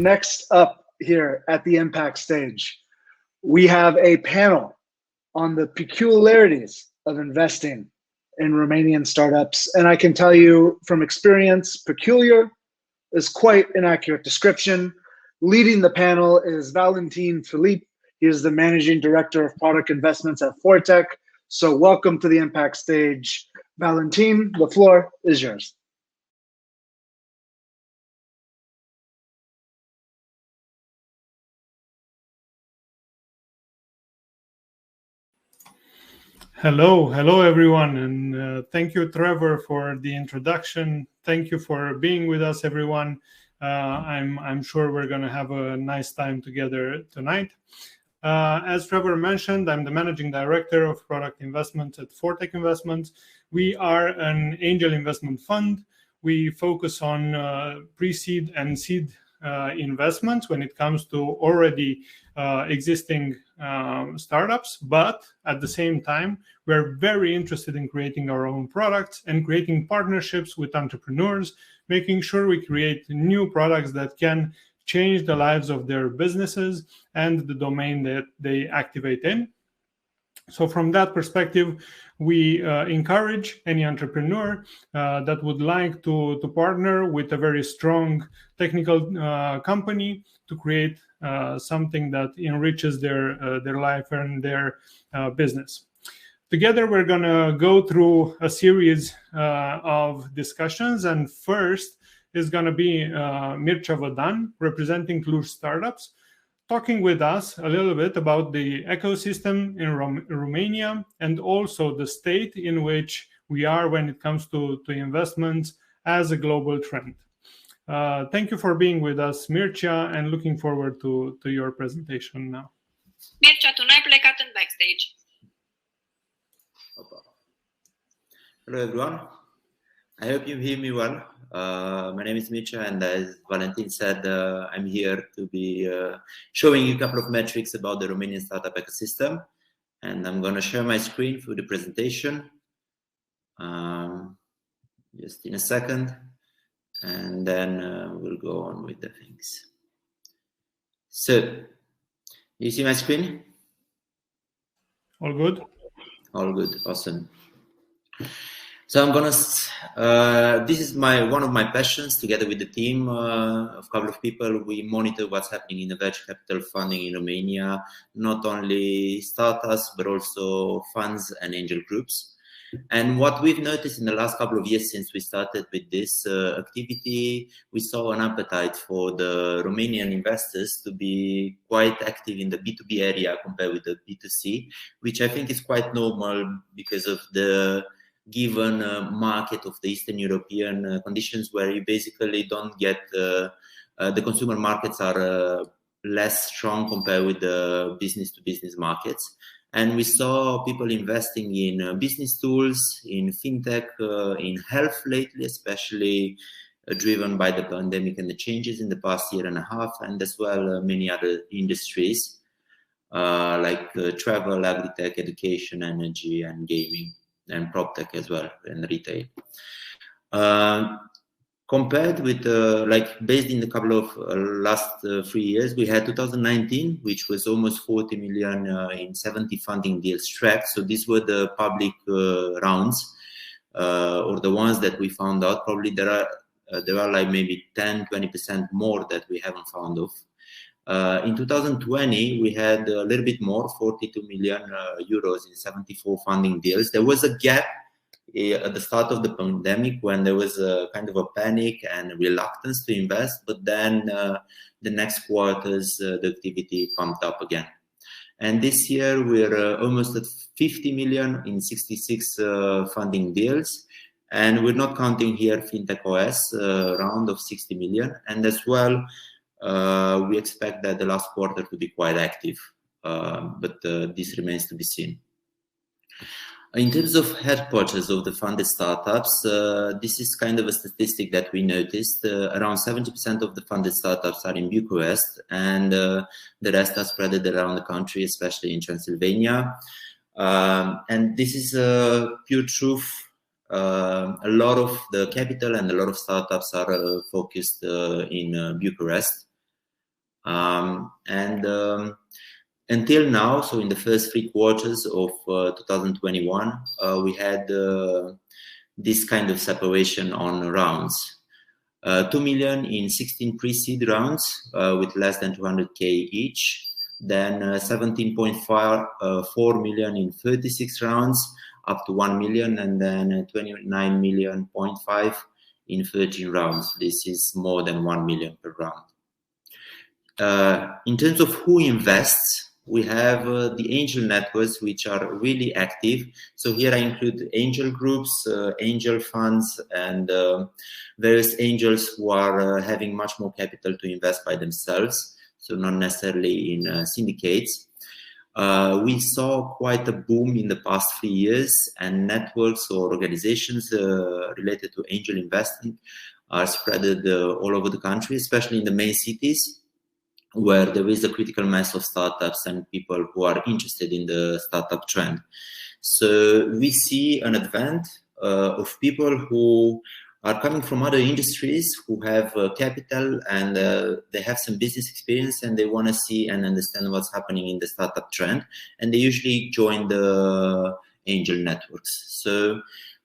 next up here at the Impact stage, we have a panel on the peculiarities of investing in Romanian startups. And I can tell you from experience, peculiar is quite an accurate description. Leading the panel is Valentin Filip. He is the Managing Director of Product Investments at Fortech. So welcome to the Impact stage. Valentin, the floor is yours. Hello everyone, and thank you, Trevor, for the introduction. Thank you for being with us, everyone. I'm sure we're going to have a nice time together tonight. As Trevor mentioned, I'm the Managing Director of Product Investments at Fortech Investments. We are an angel investment fund. We focus on pre-seed and seed investments when it comes to already existing startups, but at the same time, we're very interested in creating our own products and creating partnerships with entrepreneurs, making sure we create new products that can change the lives of their businesses and the domain that they activate in. So from that perspective, we encourage any entrepreneur that would like to partner with a very strong technical company to create something that enriches their life and their business. Together, we're going to go through a series of discussions, and first is going to be Mircea Vadan, representing Cluj startups, talking with us a little bit about the ecosystem in Romania and also the state in which we are when it comes to investments as a global trend. Thank you for being with us, Mircea, and looking forward to your presentation now. Mircea, tu n-ai plecat în backstage. Hello everyone. I hope you hear me well. My name is Mircea, and as Valentin said, I'm here to be showing you a couple of metrics about the Romanian startup ecosystem. And I'm going to share my screen for the presentation. Just in a second. And then we'll go on with the things. So, you see my screen? All good? All good, awesome. So I'm gonna. This is one of my passions. Together with the team of a couple of people, we monitor what's happening in the venture capital funding in Romania. Not only startups, but also funds and angel groups. And what we've noticed in the last couple of years since we started with this activity, we saw an appetite for the Romanian investors to be quite active in the B2B area compared with the B2C, which I think is quite normal because of the given market of the Eastern European conditions, where you basically don't get the consumer markets are less strong compared with the business-to-business markets. And we saw people investing in business tools, in fintech, in health lately, especially driven by the pandemic and the changes in the past year and a half, and as well many other industries like travel, agri-tech, education, energy, and gaming, and prop tech as well, and retail. Compared with, based in a couple of last 3 years, we had 2019, which was almost 40 million in 70 funding deals tracked. So these were the public rounds, or the ones that we found out. Probably there are like maybe 10-20% more that we haven't found of. In 2020, we had a little bit more, 42 million euros in 74 funding deals. There was a gap at the start of the pandemic when there was a kind of a panic and reluctance to invest, but then the next quarters the activity pumped up again. And this year we're almost at 50 million in 66 funding deals, and we're not counting here FinTech OS round of 60 million, and as well we expect that the last quarter to be quite active, but this remains to be seen. In terms of head purchase of the funded startups, this is kind of a statistic that we noticed. Around 70% of the funded startups are in Bucharest, and the rest are spread around the country, especially in Transylvania. And this is pure truth. A lot of the capital and a lot of startups are focused in Bucharest. Until now, so in the first 3 quarters of 2021, we had this kind of separation on rounds. 2 million in 16 pre-seed rounds with less than 200K each. Then 17.4 million in 36 rounds up to 1 million, and then 29 million 0.5 in 13 rounds. This is more than 1 million per round. In terms of who invests, we have the angel networks, which are really active. So here I include angel groups, angel funds, and various angels who are having much more capital to invest by themselves, so not necessarily in syndicates. We saw quite a boom in the past 3 years, and networks or organizations related to angel investing are spread all over the country, especially in the main cities, where there is a critical mass of startups and people who are interested in the startup trend. So we see an advent of people who are coming from other industries, who have capital, and they have some business experience, and they want to see and understand what's happening in the startup trend, and they usually join the angel networks. So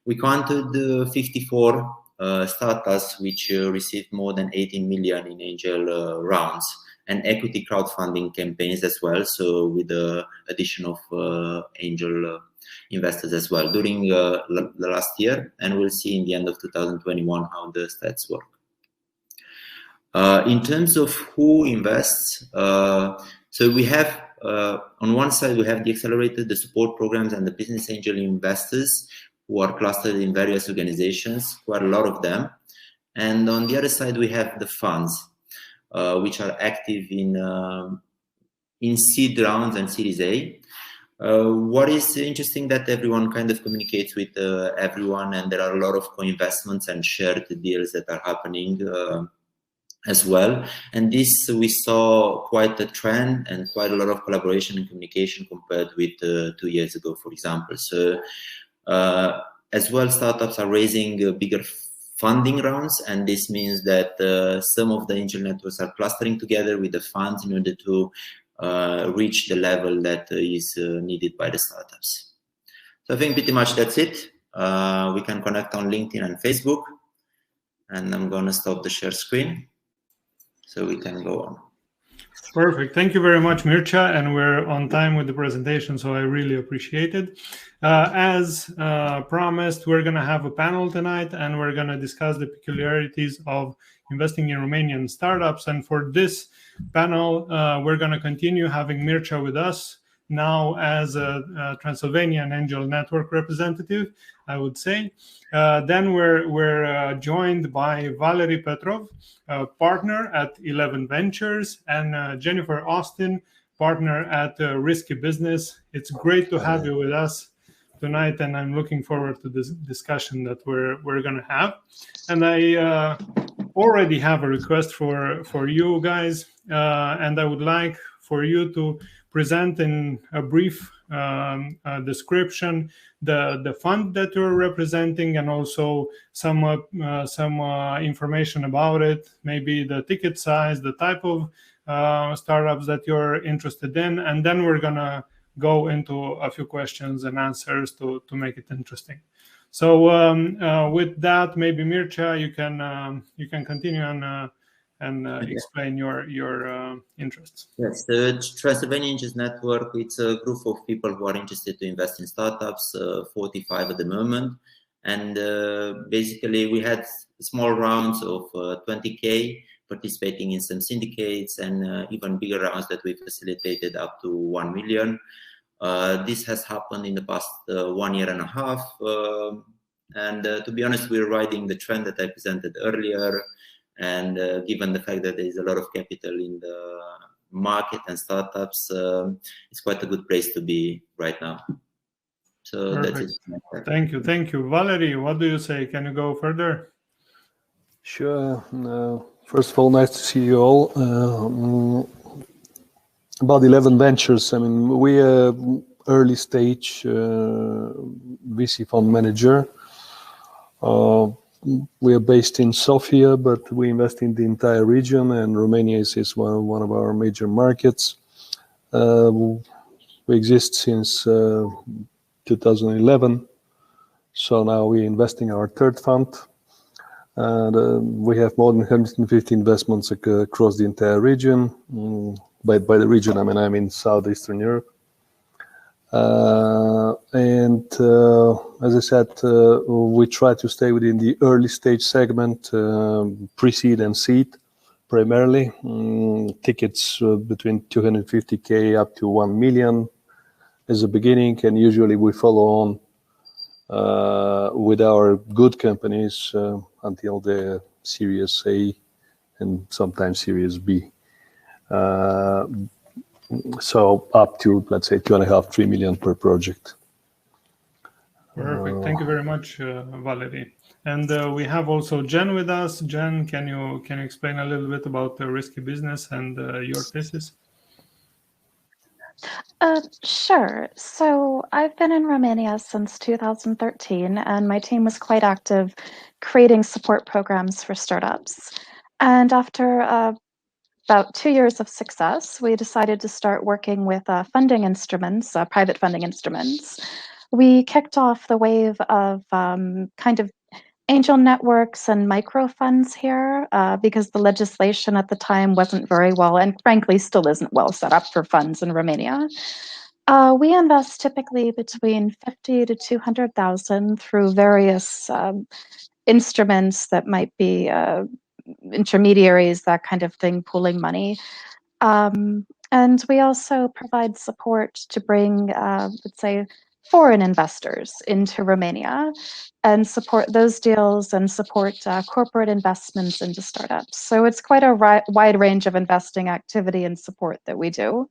we counted 54 startups which received more than 18 million in angel rounds, and equity crowdfunding campaigns as well, so with the addition of angel investors as well during the last year, and we'll see in the end of 2021 how the stats work. In terms of who invests, so we have on one side we have the accelerator, the support programs, and the business angel investors who are clustered in various organizations, quite a lot of them. And on the other side we have the funds, which are active in seed rounds and Series A. What is interesting that everyone kind of communicates with everyone, and there are a lot of co-investments and shared deals that are happening as well. And this, we saw quite a trend and quite a lot of collaboration and communication compared with 2 years ago, for example. So as well, startups are raising bigger funding rounds, and this means that some of the angel networks are clustering together with the funds in order to reach the level that is needed by the startups. So I think pretty much that's it. We can connect on LinkedIn and Facebook, and I'm going to stop the share screen so we can go on. Perfect. Thank you very much, Mircea, and we're on time with the presentation, so I really appreciate it. As promised, we're going to have a panel tonight, and we're going to discuss the peculiarities of investing in Romanian startups. And for this panel, we're going to continue having Mircea with us now as a Transylvanian Angel Network representative, I would say. Then we're joined by Valeri Petrov, partner at 11 Ventures, and Jennifer Austin, partner at Risky Business. It's great to have you with us tonight, and I'm looking forward to this discussion that we're going to have. And I already have a request for you guys, and I would like for you to present in a brief description the fund that you're representing, and also some information about it, maybe the ticket size, the type of startups that you're interested in, and then we're gonna go into a few questions and answers to make it interesting. So with that, maybe Mircea, you can continue and explain your interests. Yes, the Transylvanian Angels Network, it's a group of people who are interested to invest in startups, 45 at the moment. And basically we had small rounds of 20K participating in some syndicates, and even bigger rounds that we facilitated up to 1 million. This has happened in the past 1.5 years. And to be honest, we're riding the trend that I presented earlier. And given the fact that there is a lot of capital in the market and startups, it's quite a good place to be right now. So perfect. That's it. Thank you. Valeri, what do you say? Can you go further? Sure. First of all, nice to see you all. About 11 Ventures, I mean, we are early stage VC fund manager. we are based in Sofia, but we invest in the entire region, and Romania is one of our major markets. We exist since 2011, so now we're investing our third fund, and we have more than 150 investments across the entire region. By the region, I mean Southeastern Europe. As I said, we try to stay within the early stage segment, pre-seed and seed primarily. Tickets between 250K up to 1 million as a beginning, and usually we follow on with our good companies until the Series A and sometimes Series B. So up to, let's say, 2.5, 3 million per project. Perfect. Thank you very much, Valeri. And we have also Jen with us. Jen, can you explain a little bit about the risky business and your thesis? Sure. So I've been in Romania since 2013, and my team was quite active creating support programs for startups. And after about 2 years of success, we decided to start working with funding instruments, private funding instruments. We kicked off the wave of kind of angel networks and micro funds here because the legislation at the time wasn't very well, and frankly still isn't well set up for funds in Romania. We invest typically between 50 to 200,000 through various instruments that might be intermediaries, that kind of thing, pooling money. And we also provide support to bring, let's say, foreign investors into Romania and support those deals and support corporate investments into startups. So it's quite a wide range of investing activity and support that we do.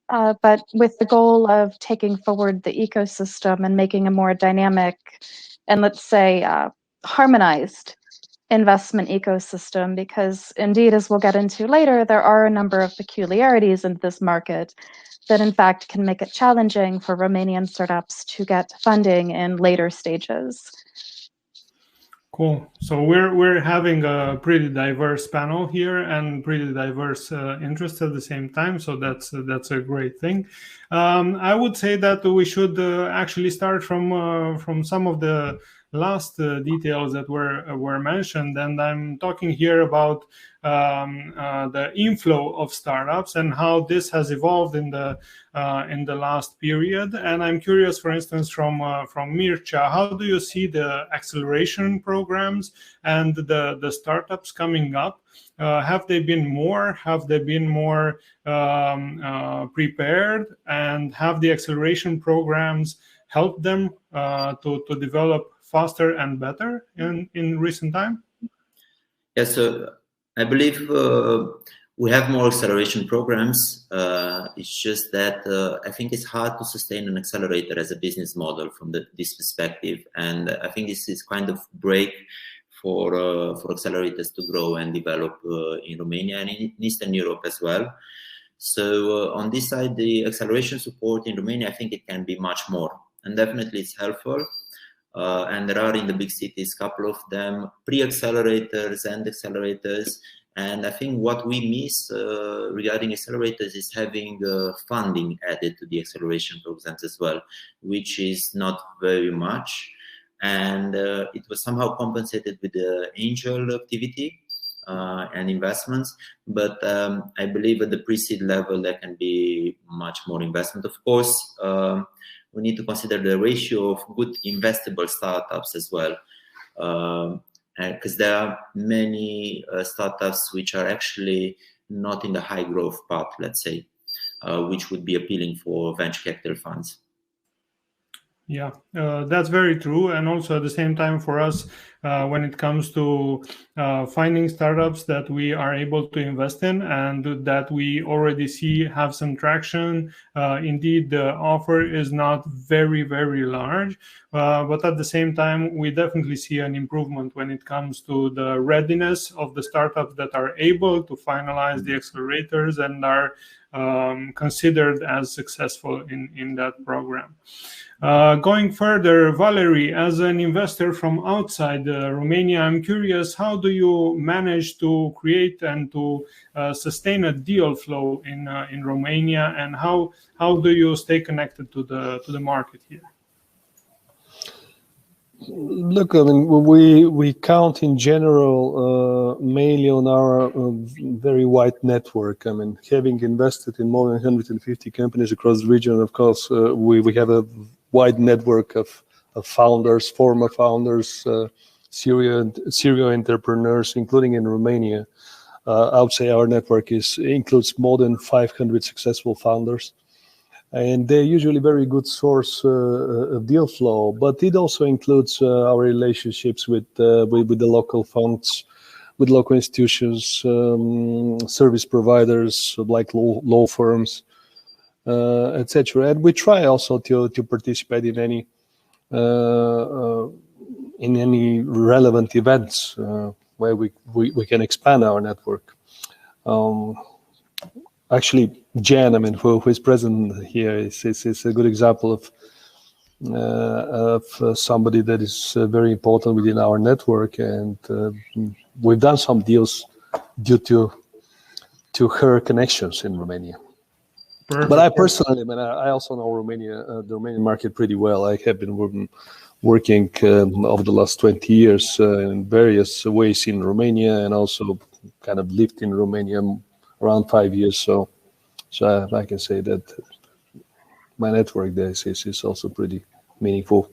But with the goal of taking forward the ecosystem and making a more dynamic and, let's say, harmonized investment ecosystem, because indeed, as we'll get into later, there are a number of peculiarities in this market that in fact can make it challenging for Romanian startups to get funding in later stages. Cool. So we're having a pretty diverse panel here and pretty diverse interests at the same time. So that's a great thing. I would say that we should actually start from some of the last details that were mentioned, and I'm talking here about the inflow of startups and how this has evolved in the last period. And I'm curious, for instance, from Mircea, how do you see the acceleration programs and the startups coming up? Have they been more? Have they been more prepared? And have the acceleration programs helped them to develop faster and better in recent time? Yes, so I believe we have more acceleration programs. It's just that I think it's hard to sustain an accelerator as a business model from this perspective. And I think this is kind of break for accelerators to grow and develop in Romania and in Eastern Europe as well. So on this side, the acceleration support in Romania, I think it can be much more. And definitely it's helpful. And there are in the big cities, a couple of them, pre-accelerators and accelerators. And I think what we miss regarding accelerators is having funding added to the acceleration programs as well, which is not very much. And it was somehow compensated with the angel activity and investments. But I believe at the pre-seed level, there can be much more investment. Of course, we need to consider the ratio of good investable startups as well. Because there are many startups which are actually not in the high growth path, let's say, which would be appealing for venture capital funds. Yeah, that's very true. And also at the same time for us, when it comes to finding startups that we are able to invest in and that we already see have some traction, indeed, the offer is not very, very large. But at the same time, we definitely see an improvement when it comes to the readiness of the startups that are able to finalize the accelerators and are considered as successful in that program. Going further, Valeri, as an investor from outside Romania, I'm curious, how do you manage to create and to sustain a deal flow in Romania, and how do you stay connected to the market here? Look, I mean, we count in general mainly on our very wide network. I mean, having invested in more than 150 companies across the region, of course, we have a wide network of founders, former founders, serial entrepreneurs, including in Romania. I would say our network includes more than 500 successful founders. And they're usually very good source of deal flow, but it also includes our relationships with the local funds, with local institutions, service providers like law firms, etc. And we try also to participate in any relevant events where we can expand our network. Actually, Jan, I mean, who is present here, is a good example of somebody that is very important within our network, and we've done some deals due to her connections in Romania. Perfect. But I personally, I mean, I also know Romania, the Romanian market pretty well. I have been working over the last 20 years in various ways in Romania, and also kind of lived in Romania around 5 years, so I can say that my network there is also pretty meaningful.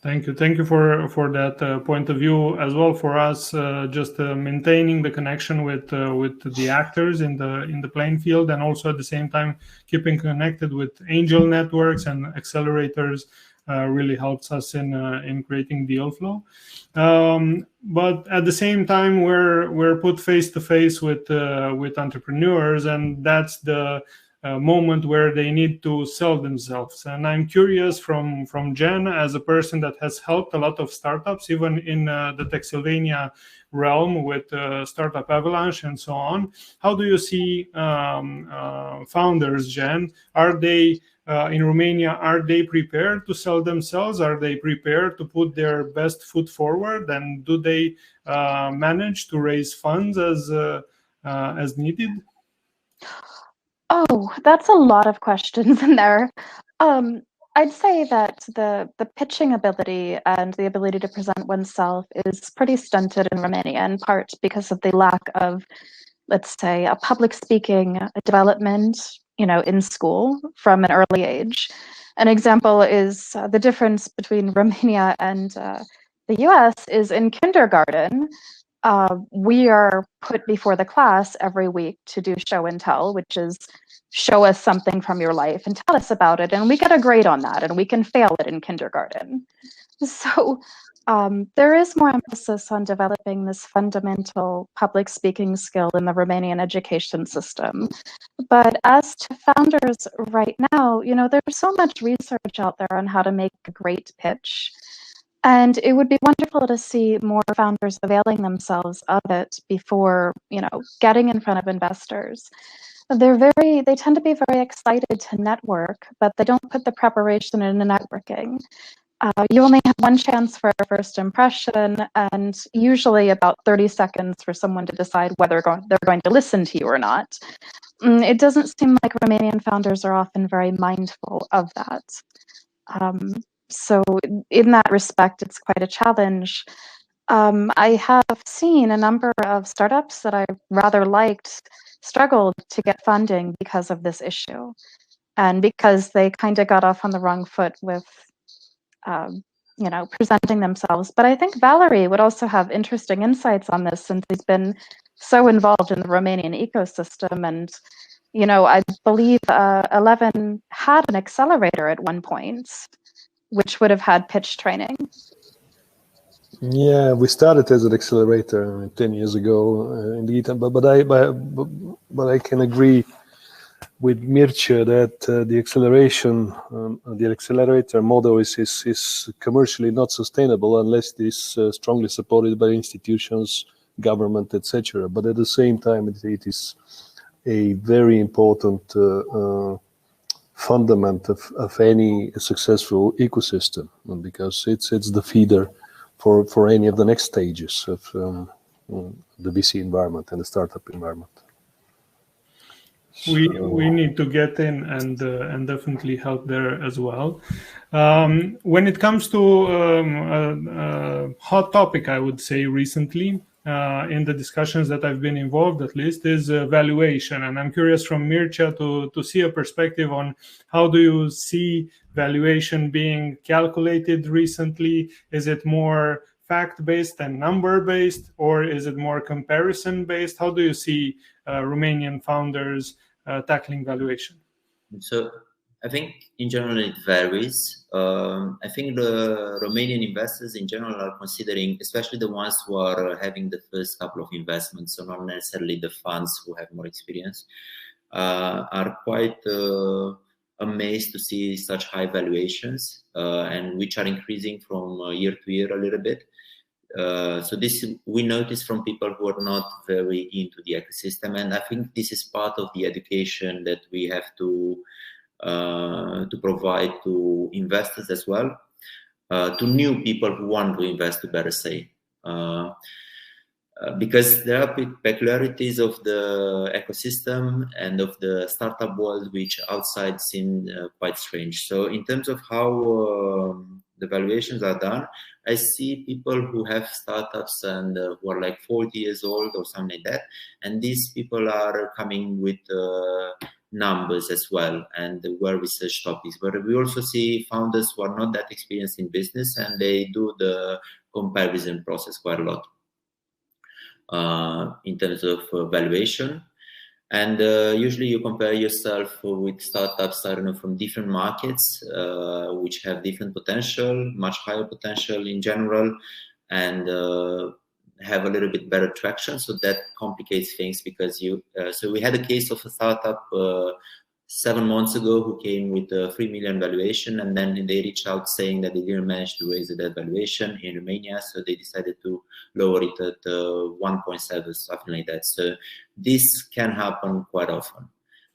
Thank you for that point of view as well. For us, just maintaining the connection with the actors in the playing field, and also at the same time keeping connected with angel networks and accelerators really helps us in creating deal flow. But at the same time, we're put face to face with entrepreneurs, and that's the moment where they need to sell themselves. And I'm curious from Jen, as a person that has helped a lot of startups, even in the Texylvania realm with Startup Avalanche and so on. How do you see founders, Jen? Are they in Romania, are they prepared to sell themselves? Are they prepared to put their best foot forward? And do they manage to raise funds as needed? Oh, that's a lot of questions in there. I'd say that the pitching ability and the ability to present oneself is pretty stunted in Romania, in part because of the lack of, let's say, a public speaking development, in school from an early age. An example is the difference between Romania and the US is in kindergarten. We are put before the class every week to do show and tell, which is show us something from your life and tell us about it. And we get a grade on that, and we can fail it in kindergarten. So there is more emphasis on developing this fundamental public speaking skill in the Romanian education system. But as to founders right now, there's so much research out there on how to make a great pitch. And it would be wonderful to see more founders availing themselves of it before, getting in front of investors. They tend to be very excited to network, but they don't put the preparation in the networking. You only have one chance for a first impression, and usually about 30 seconds for someone to decide whether they're going to listen to you or not. It doesn't seem like Romanian founders are often very mindful of that. So in that respect, it's quite a challenge. I have seen a number of startups that I rather liked struggled to get funding because of this issue, and because they kind of got off on the wrong foot with presenting themselves. But I think Valeri would also have interesting insights on this, since he's been so involved in the Romanian ecosystem. And, I believe 11 had an accelerator at one point, which would have had pitch training. Yeah, we started as an accelerator 10 years ago, indeed. But I can agree with Mircea that the accelerator model is commercially not sustainable unless it is strongly supported by institutions, government, etc. But at the same time, it is a very important fundament of any successful ecosystem, because it's the feeder for any of the next stages of the VC environment and the startup environment. We need to get in and definitely help there as well. When it comes to a hot topic, I would say recently, in the discussions that I've been involved, at least, is valuation. And I'm curious from Mircea to see a perspective on how do you see valuation being calculated recently? Is it more fact-based and number-based, or is it more comparison-based? How do you see Romanian founders tackling valuation? So I think in general it varies. I think the Romanian investors in general are considering, especially the ones who are having the first couple of investments, so not necessarily the funds who have more experience, are quite amazed to see such high valuations, and which are increasing from year to year a little bit. So this we notice from people who are not very into the ecosystem, and I think this is part of the education that we have to provide to investors as well, to new people who want to invest, to better say, because there are peculiarities of the ecosystem and of the startup world which outside seem quite strange. So in terms of how the valuations are done, I see people who have startups and who are like 40 years old or something like that, and these people are coming with numbers as well and well research topics. But we also see founders who are not that experienced in business, and they do the comparison process quite a lot in terms of valuation. And usually you compare yourself with startups, I don't know, from different markets, which have different potential, much higher potential in general, and have a little bit better traction. So that complicates things, because so we had a case of a startup 7 months ago who came with a 3 million valuation, and then they reached out saying that they didn't manage to raise that valuation in Romania, so they decided to lower it at 1.7, something like that. So this can happen quite often.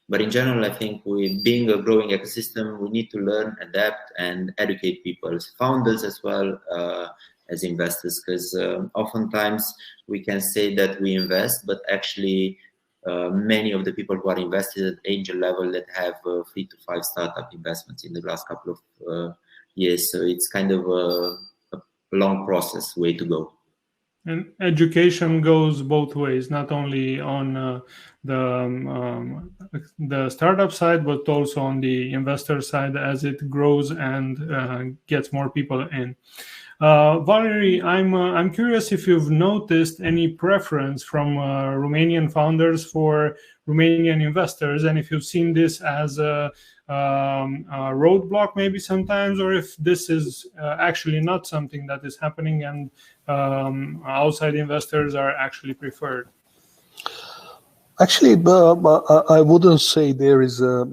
But in general, I think being a growing ecosystem, we need to learn, adapt, and educate people, as founders as well as investors, because oftentimes we can say that we invest, but actually many of the people who are invested at angel level that have 3 to 5 startup investments in the last couple of years. So it's kind of a long process, way to go. And education goes both ways, not only on the startup side, but also on the investor side as it grows and gets more people in. Valeri, I'm curious if you've noticed any preference from Romanian founders for Romanian investors, and if you've seen this as a roadblock maybe sometimes, or if this is actually not something that is happening and outside investors are actually preferred. Actually, I wouldn't say there is a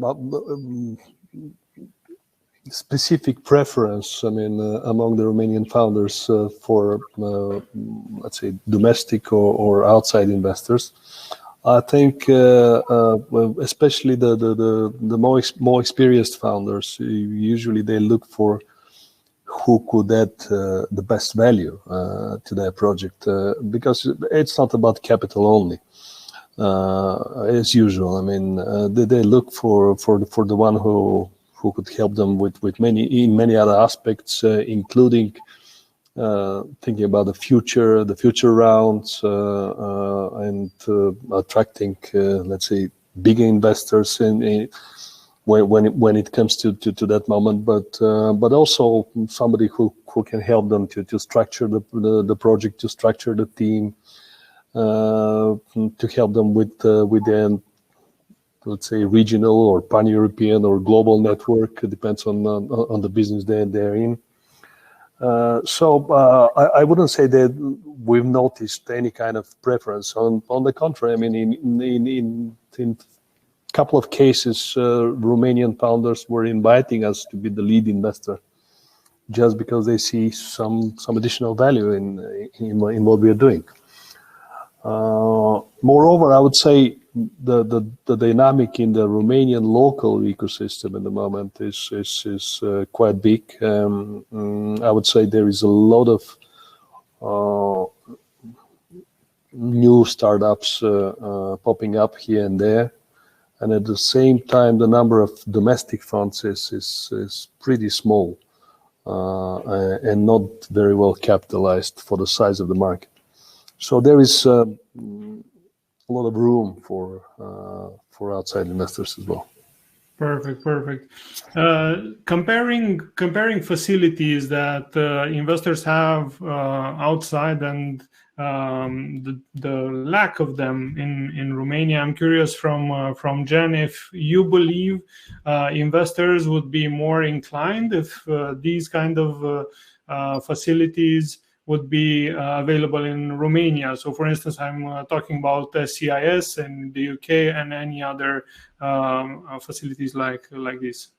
specific preference, I mean, among the Romanian founders for, let's say, domestic or outside investors. I think, especially the more experienced founders, usually they look for who could add the best value to their project, because it's not about capital only. As usual, I mean, they look for the one who could help them with many other aspects, including thinking about the future rounds, and attracting, let's say, bigger investors when it comes to that moment. But also somebody who can help them to structure the project, to structure the team, to help them with the, let's say, regional or pan-European or global network. It depends on the business they're in. So I wouldn't say that we've noticed any kind of preference. On the contrary, I mean, in a couple of cases, Romanian founders were inviting us to be the lead investor, just because they see some additional value in what we are doing. Moreover, I would say the dynamic in the Romanian local ecosystem at the moment is quite big. I would say there is a lot of new startups popping up here and there, and at the same time, the number of domestic funds is pretty small and not very well capitalized for the size of the market. So there is a lot of room for outside investors as well. Perfect. Comparing facilities that investors have outside and the lack of them in Romania, I'm curious from Jen if you believe investors would be more inclined if these kind of facilities would be available in Romania. So, for instance, I'm talking about CIS in the UK and any other facilities like this.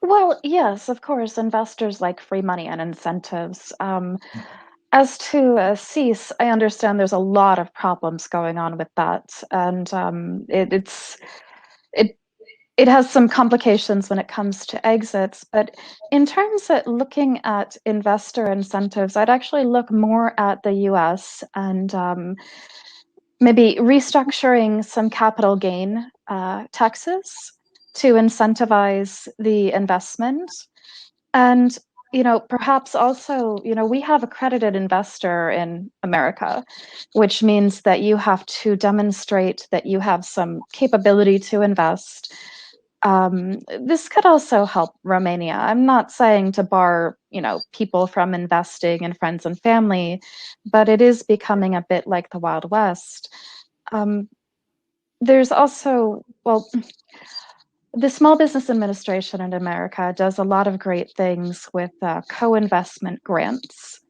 Well, yes, of course, investors like free money and incentives. As to CESE, I understand there's a lot of problems going on with that, and it has some complications when it comes to exits. But in terms of looking at investor incentives, I'd actually look more at the US and maybe restructuring some capital gain taxes to incentivize the investment. And perhaps also, we have accredited investor in America, which means that you have to demonstrate that you have some capability to invest. This could also help Romania. I'm not saying to bar, people from investing and friends and family, but it is becoming a bit like the Wild West. There's also, the Small Business Administration in America does a lot of great things with co-investment grants.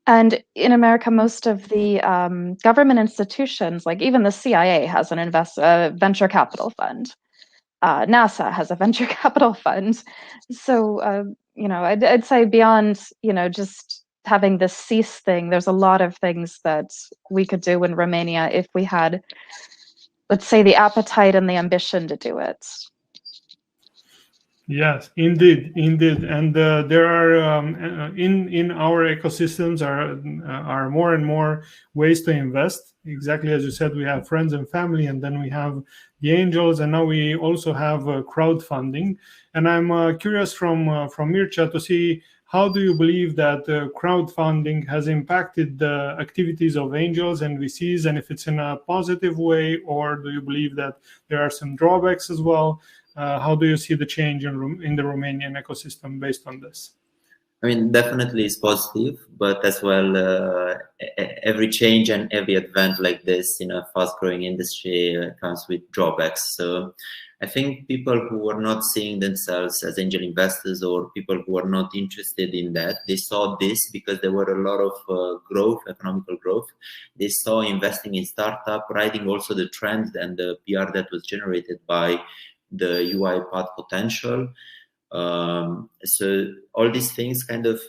And in America, most of the government institutions, like even the CIA has a venture capital fund. NASA has a venture capital fund. So, I'd say beyond, just having this CESE thing, there's a lot of things that we could do in Romania if we had, let's say, the appetite and the ambition to do it. Yes, indeed, and there are in our ecosystems are more and more ways to invest. Exactly as you said, we have friends and family, and then we have the angels, and now we also have crowdfunding. And I'm curious from Mircea to see how do you believe that crowdfunding has impacted the activities of angels and VCs, and if it's in a positive way, or do you believe that there are some drawbacks as well? How do you see the change in the Romanian ecosystem based on this? I mean, definitely it's positive, but as well, every change and every advent like this in a fast-growing industry comes with drawbacks. So I think people who are not seeing themselves as angel investors, or people who are not interested in that, they saw this because there were a lot of growth, economical growth. They saw investing in startup, riding also the trend and the PR that was generated by the UiPath potential. So all these things kind of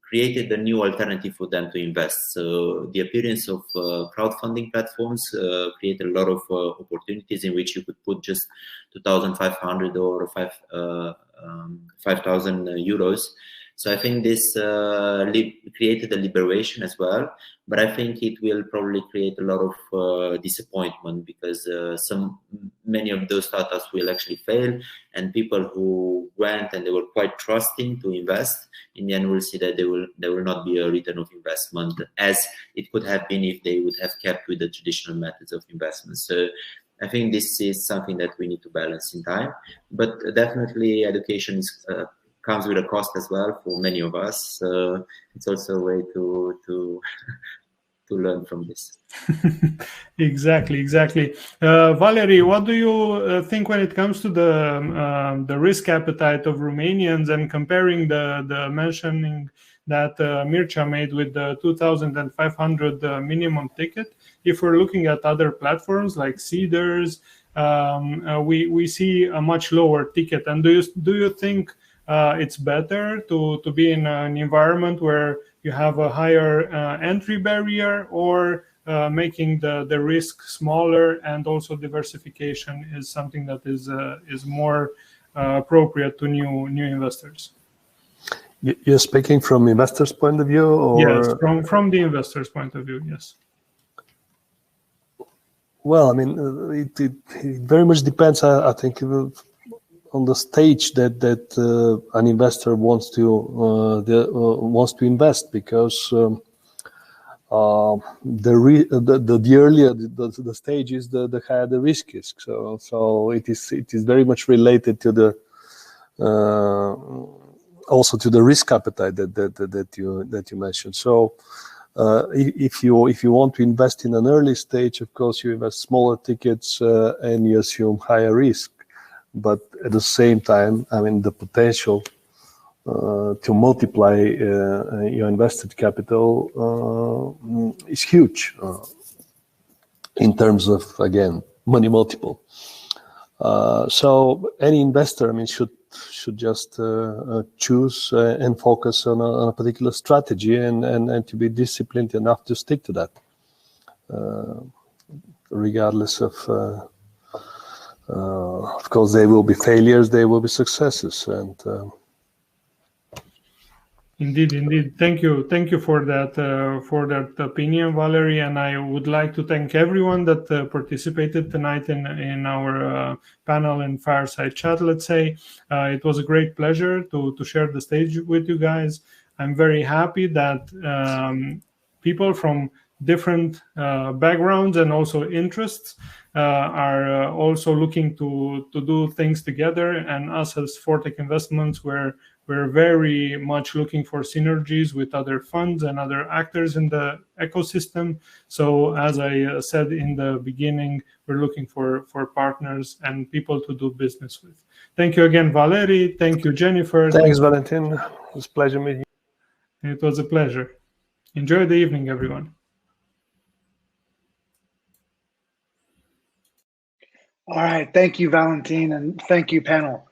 created a new alternative for them to invest. So the appearance of crowdfunding platforms created a lot of opportunities in which you could put just 2,500 or 5,000 euros. So I think this created a liberation as well, but I think it will probably create a lot of disappointment because many of those startups will actually fail, and people who went and they were quite trusting to invest, in the end will see that there will not be a return of investment as it could have been if they would have kept with the traditional methods of investment. So I think this is something that we need to balance in time, but definitely education comes with a cost as well for many of us. It's also a way to learn from this. Exactly. Valeri, what do you think when it comes to the risk appetite of Romanians, and comparing the mentioning that Mircea made with the 2,500 minimum ticket? If we're looking at other platforms like Cser's, we see a much lower ticket. And do you think it's better to be in an environment where you have a higher entry barrier, or making the risk smaller, and also diversification is something that is more appropriate to new investors. You're speaking from investors' point of view, or yes, from the investors' point of view, yes. Well, I mean, it very much depends. I think on the stage that an investor wants to invest, because the earlier the stage is, the higher the risk is. So it is very much related to the also to the risk appetite that you mentioned. So if you want to invest in an early stage, of course you invest smaller tickets and you assume higher risk. But at the same time, I mean, the potential to multiply your invested capital is huge in terms of, again, money multiple. So any investor, I mean, should just choose and focus on a particular strategy and to be disciplined enough to stick to that, regardless of course, there will be failures, there will be successes, and Indeed. Thank you for that opinion, Valeri. And I would like to thank everyone that participated tonight in our panel and fireside chat. Let's say it was a great pleasure to share the stage with you guys. I'm very happy that people from different backgrounds and also interests are also looking to do things together. And us as Fortech Investments, we're very much looking for synergies with other funds and other actors in the ecosystem. So as I said in the beginning, we're looking for partners and people to do business with. Thank you again, Valeri. Thank you, Jennifer. Thanks, Valentin. It was a pleasure meeting you. It was a pleasure. Enjoy the evening, everyone. All right. Thank you, Valentin, and thank you, panel.